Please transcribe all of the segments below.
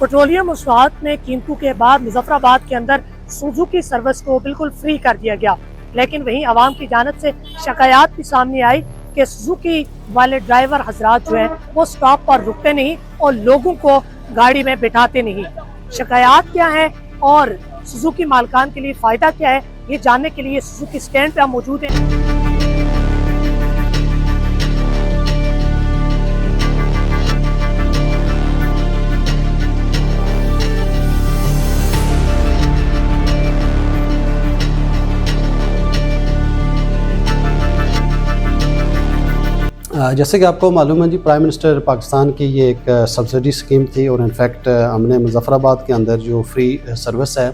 Petroleum मसनूआत में कीमतों के बाद मुजफ्फराबाद के अंदर सुजुकी सर्विस को बिल्कुल फ्री कर दिया गया, लेकिन वहीं आवाम की जानिब से शिकायत भी सामने आई कि सुजुकी वाले ड्राइवर हजरात जो है वो स्टॉप पर रुकते नहीं और लोगों को गाड़ी में बिठाते नहीं। शिकायत क्या है और सुजुकी मालकान के लिए फायदा क्या है, ये जानने के लिए सुजुकी स्टैंड पे हम मौजूद हैं। जैसे कि आपको मालूम है जी, प्राइम मिनिस्टर पाकिस्तान की ये एक सब्सिडी स्कीम थी और इनफैक्ट हमने मुजफ्फराबाद के अंदर जो फ्री सर्विस है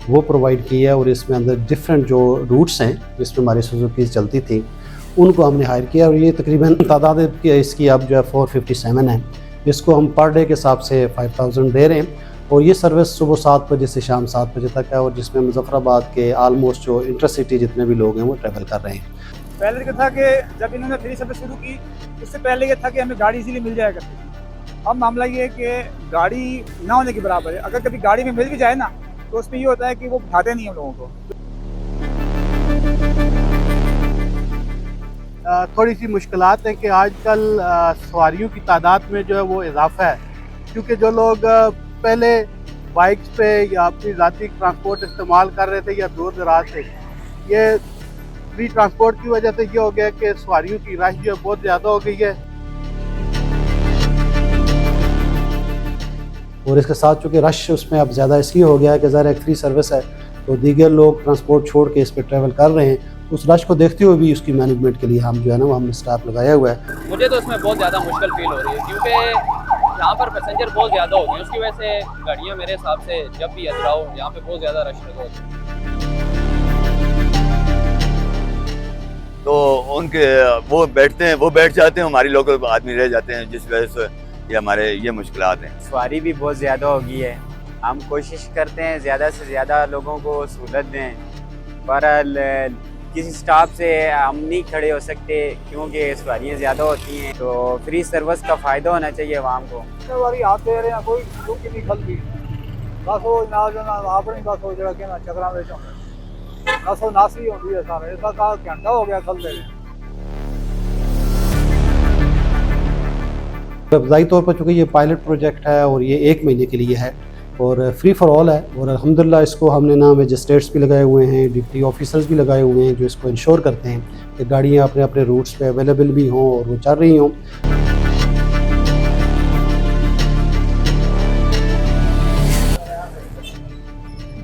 वो प्रोवाइड की है और इसमें अंदर डिफरेंट जो रूट्स हैं जिसमें हमारी सुजुकी चलती थी उनको हमने हायर किया और ये तकरीबन तादाद इसकी अब जो है 457 है, जिसको हम पर डे के हिसाब से 5000 दे रहे हैं और ये सर्विस सुबह 7 बजे से शाम 7 बजे तक है और जिसमें मुजफ्फराबाद के आलमोस्ट जो इंटरसिटी जितने भी लोग हैं वो ट्रैवल कर रहे हैं। पहले क्या था कि जब इन्होंने फ्री सर्विस शुरू की उससे पहले ये था कि हमें गाड़ी इजीली मिल जाया करती थी। अब मामला ये है कि गाड़ी ना होने के बराबर है। अगर कभी गाड़ी में मिल भी जाए ना तो उसमें ये होता है कि वो उठाते नहीं हम लोगों को। थोड़ी सी मुश्किलात है कि आजकल सवारियों की तादाद में जो है वो इजाफा है, क्योंकि जो लोग पहले बाइक्स पे या अपनी ज़ाती ट्रांसपोर्ट इस्तेमाल कर रहे थे या दूर दराज से, ये फ्री ट्रांसपोर्ट की वजह से ये हो गया कि सवारियों की रश जो है बहुत ज़्यादा हो गई है। और इसके साथ चूँकि रश उसमें अब ज़्यादा इसलिए हो गया है कि ज़रा एक फ्री सर्विस है तो दीगर लोग ट्रांसपोर्ट छोड़ के इस पर ट्रैवल कर रहे हैं। उस रश को देखते हुए भी उसकी मैनेजमेंट के लिए हम जो है ना वो हमने स्टाफ लगाया हुआ है। मुझे तो उसमें बहुत ज़्यादा मुश्किल फील हो रही है क्योंकि यहाँ पर पैसेंजर बहुत ज़्यादा हो गए, उसकी वजह से गाड़ियाँ मेरे हिसाब से जब भी अजराओ यहाँ पे बहुत ज़्यादा रश लगा होता है। तो उनके वो बैठ जाते हैं, हमारी लोकल आदमी रह जाते हैं, जिस वजह से ये हमारे ये मुश्किलात हैं। सवारी भी बहुत ज़्यादा हो गई है। हम कोशिश करते हैं ज़्यादा से ज़्यादा लोगों को सहूलत दें, पर किसी स्टॉप से हम नहीं खड़े हो सकते क्योंकि सवारियाँ ज़्यादा होती हैं। तो फ्री सर्विस का फ़ायदा होना चाहिए आवाम को। सवारी आते रहे हैं, कोई रुक नहीं खलती बस वो ना अपनी बस हो जगह के ना चक्रा में बस वो नासी होती है सारा ऐसा का घंटा हो गया खल दे। इब्तदाई तौर पर चूँकि ये पायलट प्रोजेक्ट है और ये 1 महीने के लिए है और फ्री फॉर ऑल है और अल्हम्दुलिल्लाह इसको हमने ना मजिस्ट्रेट्स भी लगाए हुए हैं, डिप्टी ऑफिसर्स भी लगाए हुए हैं जो इसको इंश्योर करते हैं कि गाड़ियाँ अपने अपने रूट्स पे अवेलेबल भी हों और वो चल रही हों।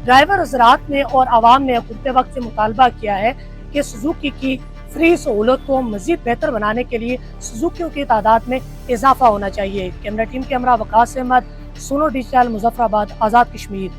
ड्राइवर हजरात ने और आवाम ने खुलते वक्त से मुतालबा किया है कि सुजुकी की फ्री सहूलत को मजीद बेहतर बनाने के लिए सुजुकियों की तादाद में इजाफा होना चाहिए। कैमरा टीम के हमरा वकास अहमद, सोनो डिजिटल, मुजफ्फराबाद, आज़ाद कश्मीर।